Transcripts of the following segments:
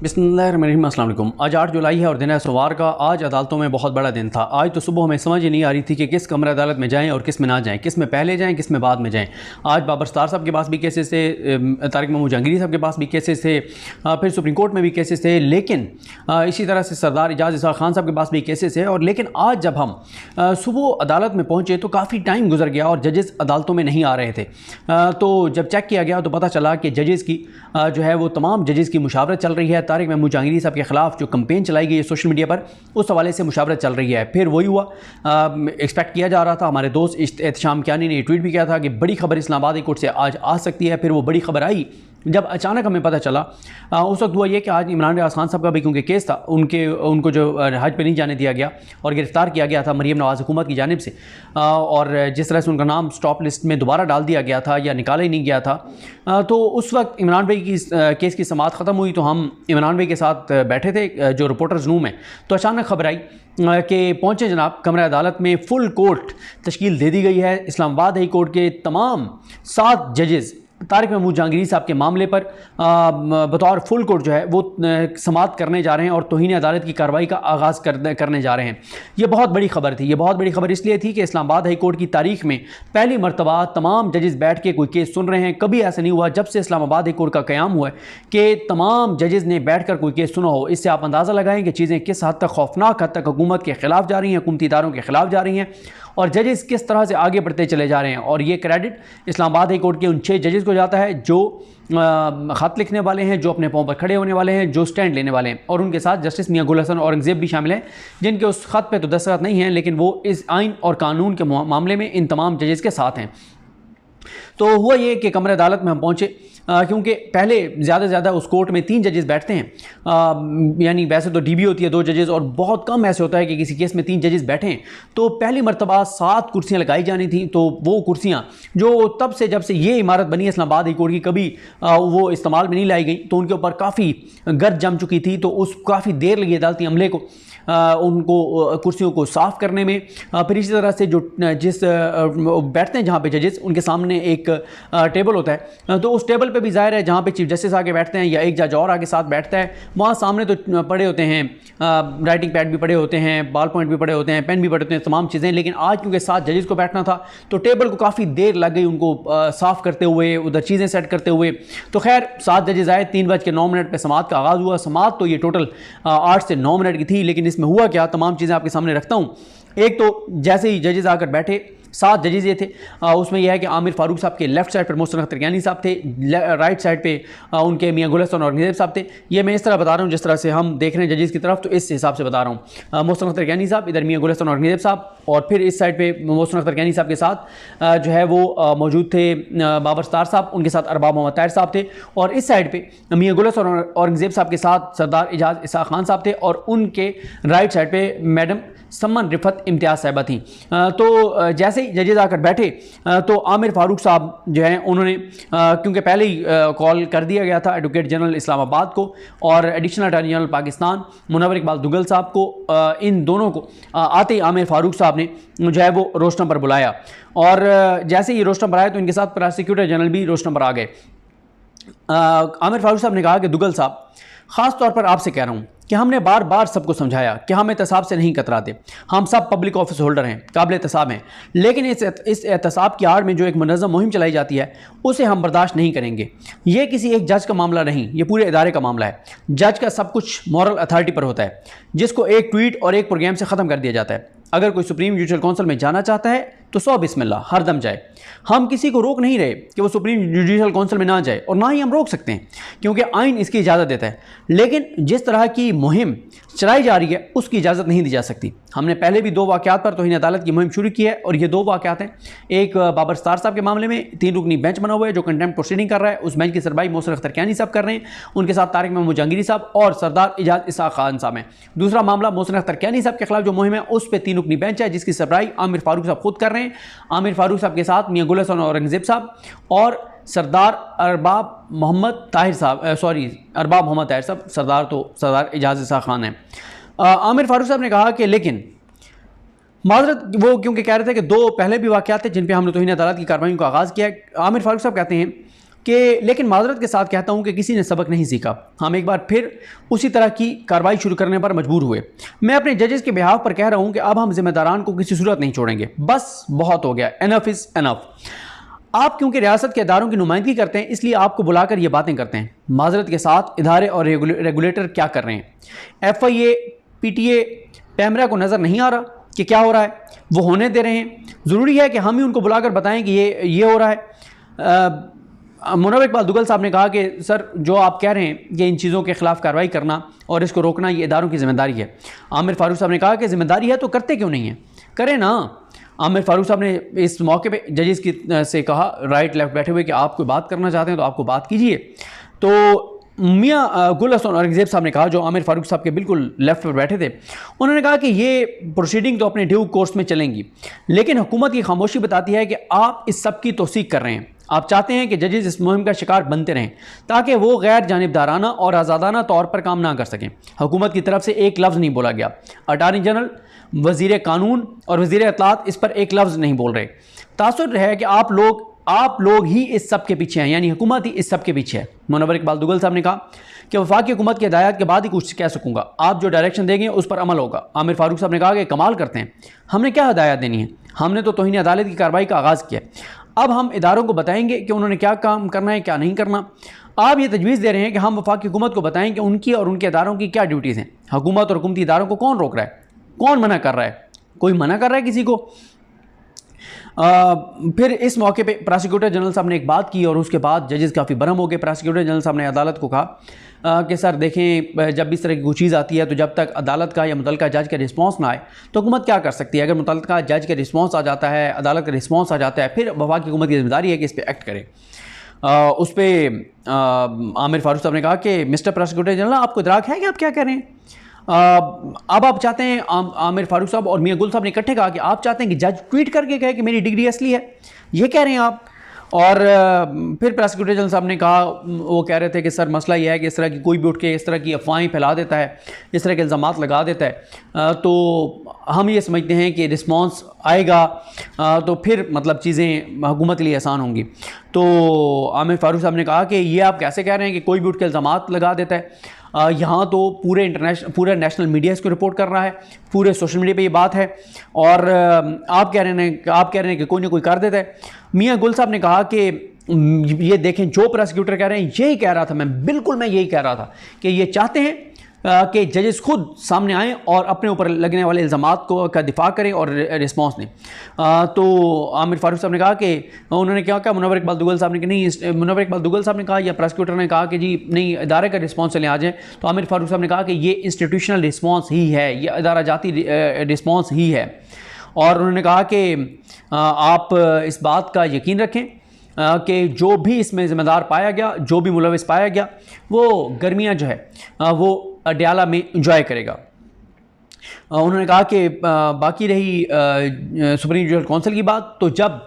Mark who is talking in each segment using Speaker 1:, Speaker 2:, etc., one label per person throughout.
Speaker 1: बिस्मिल्लाहिर्रहमानिर्रहीम। अस्सलाम वालेकुम। आज 8 जुलाई है और दिन है सोमवार का। आज अदालतों में बहुत बड़ा दिन था। आज तो सुबह हमें समझ ही नहीं आ रही थी कि किस कमरे अदालत में जाएं और किस में ना जाएं, किस में पहले जाएं किस में बाद में जाएं। आज बाबर सत्तार साहब के पास भी केसेस थे, तारिक महमूद जहांगीरी साहब के पास भी केसेस थे, फिर सुप्रीम कोर्ट में भी केसेस थे, लेकिन इसी तरह से सरदार इजाज़ इसाक खान साहब के पास भी केसेस है। और लेकिन आज जब हम सुबह अदालत में पहुँचे तो काफ़ी टाइम गुजर गया और जजेस अदालतों में नहीं आ रहे थे। तो जब चेक किया गया तो पता चला कि जजेस की जो है वो तमाम जजेस की मुशावरत चल रही है। तारिक महमूद जहांगीरी साहब के खिलाफ जो कैंपेन चलाई गई है सोशल मीडिया पर, उस हवाले से मुशावरत चल रही है। फिर वही हुआ, एक्सपेक्ट किया जा रहा था। हमारे दोस्त एहतशाम कियानी ने ट्वीट भी किया था कि बड़ी खबर इस्लामाबाद हाई कोर्ट से आज आ सकती है। फिर वो बड़ी खबर आई जब अचानक हमें पता चला, उस वक्त हुआ ये कि आज इमरान रियाज खान साहब का भी क्योंकि केस था, उनको जो हज पे नहीं जाने दिया गया और गिरफ्तार किया गया था मरीम नवाज़ हुकूमत की जानिब से, और जिस तरह से उनका नाम स्टॉप लिस्ट में दोबारा डाल दिया गया था या निकाला ही नहीं गया था, तो उस वक्त इमरान भाई की केस की समाअत ख़त्म हुई तो हम इमरान भाई के साथ बैठे थे जो रिपोर्टर्स रूम है। तो अचानक खबर आई कि पहुँचे जनाब कमरा अदालत में फुल कोर्ट तश्कील दे दी गई है। इस्लामाबाद हाई कोर्ट के तमाम 7 जजेज़ तारिक महमूद जहांगीरी साहब के मामले पर बतौर फुल कोर्ट जो है वो समाअत करने जा रहे हैं और तौहीन अदालत की कार्रवाई का आगाज़ करने जा रहे हैं। ये बहुत बड़ी खबर थी। ये बहुत बड़ी खबर इसलिए थी कि इस्लामाबाद हाई कोर्ट की तारीख में पहली मरतबा तमाम जजेस बैठ के कोई केस सुन रहे हैं। कभी ऐसा नहीं हुआ जब से इस्लामाबाद हाई कोर्ट का क़याम हुआ है कि तमाम जजेस ने बैठ कर कोई केस सुना हो। इससे आप अंदाज़ा लगाएं कि चीज़ें किस हद तक खौफनाक हद तक हुकूमत के ख़िलाफ़ जा रही हैं, हुकूमती इदारों के ख़िलाफ़ जा रही हैं और जजेस किस तरह से आगे बढ़ते चले जा रहे हैं। और ये क्रेडिट इस्लामाबाद हाई कोर्ट के उन 6 जजेस को जाता है जो ख़त लिखने वाले हैं, जो अपने पाँव पर खड़े होने वाले हैं, जो स्टैंड लेने वाले हैं। और उनके साथ जस्टिस मियां गुल हसन औरंगज़ेब भी शामिल हैं, जिनके उस ख़त पे तो दस्तखत नहीं हैं, लेकिन वो इस आइन और कानून के मामले में इन तमाम जजेस के साथ हैं। तो हुआ ये कि कमरे अदालत में हम पहुँचे, क्योंकि पहले ज़्यादा से ज़्यादा उस कोर्ट में 3 जजेस बैठते हैं, यानी वैसे तो डीबी होती है 2 जजेस, और बहुत कम ऐसे होता है कि किसी केस में 3 जजेस बैठें। तो पहली मरतबा 7 कुर्सियाँ लगाई जानी थी। तो वो कुर्सियाँ जो तब से जब से ये इमारत बनी है इस्लामाबाद हाई कोर्ट की, कभी वो इस्तेमाल में नहीं लाई गई, तो उनके ऊपर काफ़ी गर्द जम चुकी थी। तो उस काफ़ी देर लगी अदालती अमले को उनको कुर्सियों को साफ़ करने में। फिर इसी तरह से जो बैठते हैं जहाँ पे जजेस, उनके सामने एक टेबल होता है, तो उस टेबल पे भी ज़ाहिर है जहाँ पे चीफ जस्टिस आके बैठते हैं या एक जज और आगे साथ बैठता है, वहाँ सामने तो पड़े होते हैं, राइटिंग पैड भी पड़े होते हैं, बॉल पॉइंट भी पड़े होते हैं, पेन भी पड़े होते हैं, तमाम चीज़ें। लेकिन आज क्योंकि 7 जजेस को बैठना था तो टेबल को काफ़ी देर लग गई उनको साफ़ करते हुए, उधर चीज़ें सेट करते हुए। तो खैर 7 जजेस आए, 3:09 पर समाअत का आगाज़ हुआ। समाअत तो ये टोटल 8 से 9 मिनट की थी, लेकिन इसमें हुआ क्या, तमाम चीज़ें आपके सामने रखता हूँ। एक तो जैसे ही जजेस आकर बैठे, 7 जजेस ये थे, उसमें यह है कि आमिर फारूक साहब के लेफ्ट साइड पर मोहसिन अख्तर कियानी साहब थे, राइट साइड पे उनके मियां गुल हसन औरंगज़ेब साहब थे। ये मैं इस तरह बता रहा हूँ जिस तरह से हम देख रहे हैं जजेस की तरफ, तो इस हिसाब से बता रहा हूँ। मोहसिन अख्तर कियानी साहब, इधर मियां गुल हसन औरंगज़ेब साहब, और फिर इस साइड पे मोहसिन अख्तर कियानी साहब के साथ जो है वो मौजूद थे बाबर सत्तार साहब, उनके साथ अरबाब मोहम्मद ताहिर साहब थे, और इस साइड पे मियां गुल हसन औरंगज़ेब साहब के साथ सरदार इजाज़ इसाक खान साहब थे, और उनके राइट साइड पे मैडम सम्मन रिफत इम्तियाज़ साहिबा थी। तो जैसे ही जजेस आकर बैठे तो आमिर फारूक साहब जो हैं उन्होंने, क्योंकि पहले ही कॉल कर दिया गया था एडवोकेट जनरल इस्लामाबाद को और additional attorney general Pakistan Munawwar Iqbal Duggal sahab को, इन दोनों को आते ही आमिर फारूक साहब ने जो है वो रोस्टर पर बुलाया। और जैसे ही रोस्टर पर आए तो इनके साथ प्रोसिक्यूटर जनरल भी रोस्टर पर आ गए। आमिर फारूक साहब ने कहा कि दुग्गल साहब, ख़ास तौर पर आपसे कह रहा हूँ कि हमने बार बार सबको समझाया कि हम एहतसाब से नहीं कतराते, हम सब पब्लिक ऑफिस होल्डर हैं, काबिल एहतसाब हैं, लेकिन इस एहतसाब की आड़ में जो एक मुनज़्ज़म मुहिम चलाई जाती है उसे हम बर्दाश्त नहीं करेंगे। ये किसी एक जज का मामला नहीं, ये पूरे इदारे का मामला है। जज का सब कुछ मॉरल अथॉरिटी पर होता है, जिसको एक ट्वीट और एक प्रोग्राम से ख़त्म कर दिया जाता है। अगर कोई सुप्रीम जुडिशल काउंसिल में जाना चाहता है तो 100 बिस्मिल्लाह, हर दम जाए। हम किसी को रोक नहीं रहे कि वो सुप्रीम जुडिशल काउंसिल में ना जाए, और ना ही हम रोक सकते हैं क्योंकि आइन इसकी इजाज़त देता है। लेकिन जिस तरह की मुहिम चलाई जा रही है उसकी इजाज़त नहीं दी जा सकती। हमने पहले भी 2 वाक़यात पर तौहीन अदालत की मुहिम शुरू की है, और ये 2 वाक़यात हैं। एक बाबर सत्तार साहब के मामले में 3 रुकनी बेंच बना हुआ है जो कंटेम्प्ट प्रोसीडिंग कर रहा है, उस बेंच की सरबराही मोहसिन अख्तर कियानी साहब कर रहे हैं, उनके साथ तारिक महमूद जहांगीरी साहब और सरदार इजाज़ इसाक खान साहब हैं। दूसरा मामला मोहसिन अख्तर कियानी साहब के खिलाफ जो मुहिम है उस पर 3 रुकनी बेंच है जिसकी सरबराही आमिर फारूक साहब खुद कर रहे हैं। आमिर फारूक साहब के साथ मियां गुल हसन औरंगज़ेब साहब और सरदार अरबाब मोहम्मद ताहिर साहब, अरबाब मोहम्मद ताहिर साहब, सरदार इजाज़ इसाक खान हैं। आमिर फारूक साहब ने कहा कि लेकिन माजरत, वो क्योंकि कह रहे थे कि 2 पहले भी वाक़यात थे जिन पे हमने तौहीन अदालत की कार्रवाई का आगाज़ किया है। आमिर फारूक साहब कहते हैं कि लेकिन माजरत के साथ कहता हूं कि किसी ने सबक नहीं सीखा। हम एक बार फिर उसी तरह की कार्रवाई शुरू करने पर मजबूर हुए। मैं अपने जजेस के बिहाफ पर कह रहा हूं कि अब हम जिम्मेदारान को किसी सूरत नहीं छोड़ेंगे, बस बहुत हो गया, एनफ इज़ एनफ। आप क्योंकि रियासत के इदारों की नुमाइंदगी करते हैं इसलिए आपको बुलाकर ये बातें करते हैं। माजरत के साथ इदारे और रेगुलेटर क्या कर रहे हैं? FIA, PTA, पैमरा को नज़र नहीं आ रहा कि क्या हो रहा है? वो होने दे रहे हैं। ज़रूरी है कि हम ही उनको बुलाकर बताएं कि ये हो रहा है। मुनव्वर इकबाल दुगल साहब ने कहा कि सर जो आप कह रहे हैं कि इन चीज़ों के ख़िलाफ़ कार्रवाई करना और इसको रोकना ये इदारों की ज़िम्मेदारी है। आमिर फारूक साहब ने कहा कि ज़िम्मेदारी है तो करते क्यों नहीं है? करें ना। आमिर फारूक साहब ने इस मौके पे जजेस की से कहा, राइट लेफ्ट बैठे हुए, कि आप कोई बात करना चाहते हैं तो आपको बात कीजिए। तो मियाँ गुल हसन औरंगज़ेब साहब ने कहा, जो आमिर फारूक साहब के बिल्कुल लेफ्ट पर बैठे थे, उन्होंने कहा कि ये प्रोसीडिंग तो अपने ड्यू कोर्स में चलेंगी, लेकिन हुकूमत की खामोशी बताती है कि आप इस सब की तौसीक कर रहे हैं। आप चाहते हैं कि जजेस इस मुहिम का शिकार बनते रहें ताकि वो गैर जानिबदाराना और आज़ादाना तौर पर काम ना कर सकें। हुकूमत की तरफ से एक लफ्ज़ नहीं बोला गया। अटार्नी जनरल, वज़ीर कानून और वज़ीर इत्तलात इस पर एक लफ्ज़ नहीं बोल रहे। तासुर है कि आप लोग ही इस सब के पीछे हैं, यानी हुकूमत ही इस सब के पीछे है। मुनव्वर इकबाल दुगल साहब ने कहा कि वफाकी हुकूमत की हिदायत के बाद ही कुछ कह सकूँगा, आप जो डायरेक्शन देंगे उस पर अमल होगा। आमिर फारूक साहब ने कहा कि कमाल करते हैं, हमने क्या हिदायत देनी है? हमने तो तौहीन अदालत की कार्रवाई का आगाज़ किया, अब हम इदारों को बताएंगे कि उन्होंने क्या काम करना है, क्या नहीं करना। आप ये तजवीज़ दे रहे हैं कि हम वफाकी हुकूमत को बताएं कि उनकी और उनके इदारों की क्या ड्यूटीज़ हैं। हुकूमत और हुकूमती इदारों को कौन रोक रहा है? कौन मना कर रहा है? कोई मना कर रहा है किसी को? फिर इस मौके पे प्रोसिक्यूटर जनरल साहब ने एक बात की और उसके बाद जजेस काफ़ी बरहम हो गए। प्रोसिक्यूटर जनरल साहब ने अदालत को कहा कि सर देखें, जब इस तरह की कोई चीज़ आती है तो जब तक अदालत का या मुतल्लिका जज का रिस्पॉन्स ना आए तो हुकूमत क्या कर सकती है? अगर मुतल्लिका जज का रिस्पॉन्स आ जाता है, अदालत का रिस्पॉन्स आ जाता है, फिर वफाकी हुकूमत की जिम्मेदारी है कि इस पर एक्ट करे। उस पर आमिर फारूक साहब ने कहा कि मिस्टर प्रोसिक्यूटर जनरल, आपको इदराक है कि आप क्या कह रहे हैं? अब आप चाहते हैं, आमिर फारूक साहब और मियाँ गुल साहब ने इकट्ठे कहा कि आप चाहते हैं कि जज ट्वीट करके कहे कि मेरी डिग्री असली है, ये कह रहे हैं आप। और फिर प्रोसिक्यूटर जनरल साहब ने कहा, वो कह रहे थे कि सर मसला ये है कि इस तरह की कोई भी उठ के इस तरह की अफवाहें फैला देता है, इस तरह के इल्ज़ामात लगा देता है, तो हम ये समझते हैं कि रिस्पॉन्स आएगा तो फिर मतलब चीज़ें हुकूमत के लिए आसान होंगी। तो आमिर फारूक साहब ने कहा कि ये आप कैसे कह रहे हैं कि कोई भी उठ के इल्ज़ामात लगा देता है? यहाँ तो पूरे नेशनल मीडिया इसको रिपोर्ट कर रहा है, पूरे सोशल मीडिया पे ये बात है, और आप कह रहे हैं कि कोई ना कोई कर देता है। मियाँ गुल साहब ने कहा कि ये देखें, जो प्रोसिक्यूटर कह रहे हैं यही कह रहा था मैं यही कह रहा था कि ये चाहते हैं कि जजेस खुद सामने आएँ और अपने ऊपर लगने वाले इल्ज़ामात का दिफा करें और रिस्पॉन्स दें। तो आमिर फारूक साहब ने कहा कि उन्होंने क्या कहा, मुनव्वर इकबाल दुगल साहब ने कि नहीं, मुनव्वर इकबाल दुगल साहब ने कहा या प्रोसिक्यूटर ने कहा कि जी नहीं, इदारे का रिस्पॉन्स चले आ जाए। तो आमिर फारूक साहब ने कहा कि ये इंस्टीट्यूशनल रिस्पॉन्स ही है, ये इदारा जाती रिस्पॉन्स ही है। और उन्होंने कहा कि आप इस बात का यकीन रखें कि जो भी इसमें ज़िम्मेदार पाया गया, जो भी मुलविस पाया गया, वो गर्मियाँ जो है वो अडयाला में इंजॉय करेगा। उन्होंने कहा कि बाकी रही सुप्रीम जुडिशल काउंसिल की बात, तो जब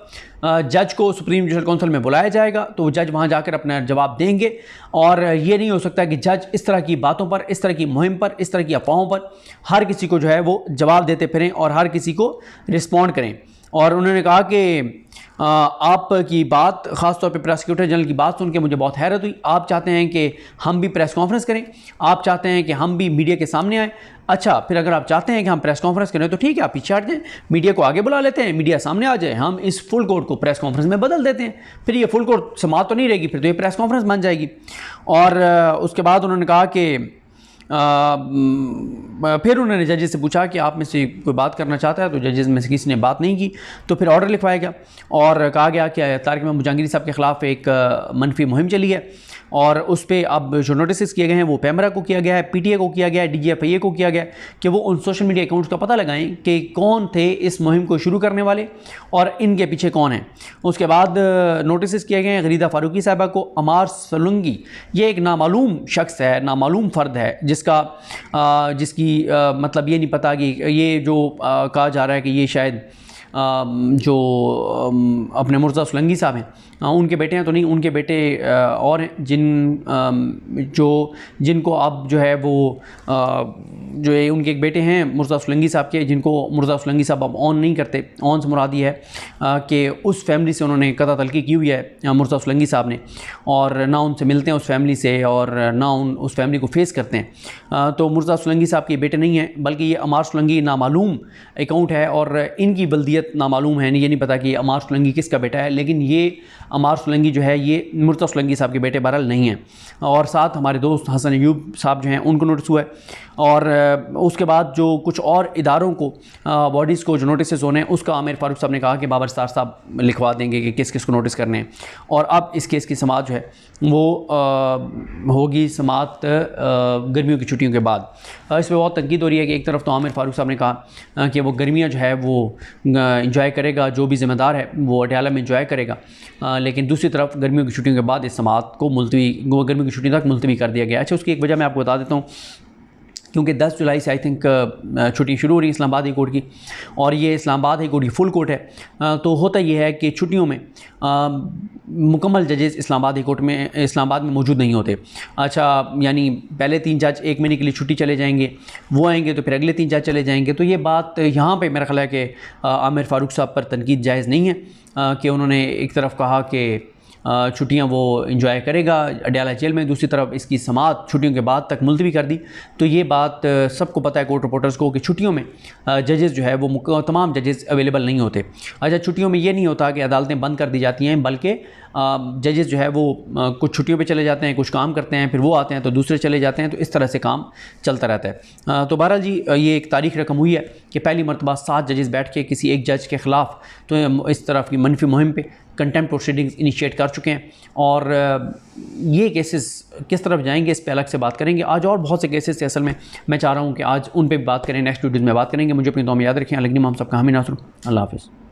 Speaker 1: जज को सुप्रीम जुडिशल काउंसिल में बुलाया जाएगा तो जज वहाँ जाकर अपना जवाब देंगे। और ये नहीं हो सकता कि जज इस तरह की बातों पर, इस तरह की मुहिम पर, इस तरह की अफवाहों पर हर किसी को जो है वो जवाब देते फिरें और हर किसी को रिस्पॉन्ड करें। और उन्होंने कहा कि आपकी बात, ख़ास तौर पे प्रोसिक्यूटर जनरल की बात सुन के मुझे बहुत हैरत हुई। आप चाहते हैं कि हम भी प्रेस कॉन्फ्रेंस करें, आप चाहते हैं कि हम भी मीडिया के सामने आएँ। अच्छा, फिर अगर आप चाहते हैं कि हम प्रेस कॉन्फ्रेंस करें तो ठीक है, आप पीछे हट जाएं, मीडिया को आगे बुला लेते हैं, मीडिया सामने आ जाए, हम इस फुल कोर्ट को प्रेस कॉन्फ्रेंस में बदल देते हैं। फिर ये फुल कोर्ट समाप्त तो नहीं रहेगी, फिर तो ये प्रेस कॉन्फ्रेंस बन जाएगी। और उसके बाद उन्होंने कहा कि फिर उन्होंने जजेस से पूछा कि आप में से कोई बात करना चाहता है, तो जजेस में से किसी ने बात नहीं की। तो फिर ऑर्डर लिखवाया गया और कहा गया कि तारिक महमूद जहांगीरी साहब के ख़िलाफ़ एक मनफी मुहिम चली है और उस पर अब जो नोटिस किए गए हैं वो पैमरा को किया गया है, PTA को किया गया है, DGFIA को किया गया है कि वो उन सोशल मीडिया अकाउंट्स का पता लगाएं कि कौन थे इस मुहिम को शुरू करने वाले और इनके पीछे कौन है। उसके बाद नोटिस किए गए हैं गरीदा फारूकी साहबा को, अमार सलुंगी, ये एक नामालूम शख्स है, नामालूम फ़र्द है जिसकी मतलब ये नहीं पता कि ये जो कहा जा रहा है कि ये शायद जो अपने मुर्तज़ा सुलंगी साहब हैं, उनके बेटे हैं तो नहीं, उनके बेटे और हैं जिनको अब जो है वो जो है उनके एक बेटे हैं मुर्तज़ा सुलंगी साहब के, जिनको मुर्तज़ा सुलंगी साहब अब ऑन नहीं करते। ऑन से मुराद ये है कि उस फैमिली से उन्होंने कता तलकी की हुई है मुर्तज़ा सुलंगी साहब ने, और ना उनसे मिलते हैं उस फैमिली से और ना उस फैमिली को फेस करते हैं। तो मुर्तज़ा सुलंगी साहब के बेटे नहीं हैं, बल्कि ये अमार सुलंगी नामालूम अकाउंट है और इनकी बल्दियत नामालूम है। ये नहीं पता कि अमार सुलंगी किसका बेटा है, लेकिन ये अमार सुलंगी जो है ये मुर्तज़ा सुलंगी साहब के बेटे बहरहाल नहीं हैं। और साथ हमारे दोस्त हसन अयूब साहब जो हैं उनको नोटिस हुआ है, और उसके बाद जो कुछ और इदारों को बॉडीज़ को जो नोटिस होने हैं उसका आमिर फारूक साहब ने कहा कि बाबर स्टार साहब लिखवा देंगे कि किस किस को नोटिस करने हैं। और अब इस केस की समाअत जो है वो होगी समाअत गर्मियों की छुट्टियों के बाद। इस पर बहुत तनकीद हो रही है कि एक तरफ तो आमिर फारूक साहब ने कहा कि वो गर्मियाँ जो है वो इंजॉय करेगा, जो भी ज़िम्मेदार है वो अडयाला में इंजॉय करेगा, लेकिन दूसरी तरफ गर्मियों की छुट्टियों के बाद इस समाअत को गर्मियों की छुट्टियों तक मुलतवी कर दिया गया। अच्छा, उसकी एक वजह मैं आपको बता देता हूँ, क्योंकि 10 जुलाई से आई थिंक छुट्टी शुरू हो रही है इस्लामाबाद हाई कोर्ट की, और ये इस्लामाबाद हाई कोर्ट की फुल कोर्ट है। तो होता ये है कि छुट्टियों में मुकम्मल जजेस इस्लामाबाद में मौजूद नहीं होते। अच्छा, यानी पहले 3 जज 1 महीने के लिए छुट्टी चले जाएंगे, वो आएंगे तो फिर अगले 3 जज चले जाएंगे। तो ये बात यहाँ पे मेरा ख्याल है कि आमिर फारूक साहब पर तनकीद जायज़ नहीं है कि उन्होंने एक तरफ कहा कि छुट्टियां वो इंजॉय करेगा अडयाला जेल में, दूसरी तरफ इसकी समाअत छुट्टियों के बाद तक मुलतवी कर दी। तो ये बात सबको पता है कोर्ट रिपोर्टर्स को कि छुट्टियों में जजेस जो है वो तमाम जजेस अवेलेबल नहीं होते। अच्छा, छुट्टियों में ये नहीं होता कि अदालतें बंद कर दी जाती हैं, बल्कि जजेस जो है वो कुछ छुट्टियों पे चले जाते हैं, कुछ काम करते हैं, फिर वो आते हैं तो दूसरे चले जाते हैं, तो इस तरह से काम चलता रहता है। तो बहरहाल जी ये एक तारीख रकम हुई है कि पहली मरतबा 7 जजेस बैठ के किसी एक जज के ख़िलाफ़ तो इस तरफ की मनफी मुहिम पे कंटेम्प्ट प्रोसीडिंग्स इनिशिएट कर चुके हैं, और ये केसेस किस तरफ जाएंगे इस पे अलग से बात करेंगे। आज और बहुत से केसेस थे, असल में मैं चाह रहा हूँ कि आज उन पे भी बात करें, नेक्स्ट वीडियोज़ में बात करेंगे। मुझे अपनी दुआ में याद रखें। अलग हम सबका हामी नासर। अल्लाह हाफ़िज़।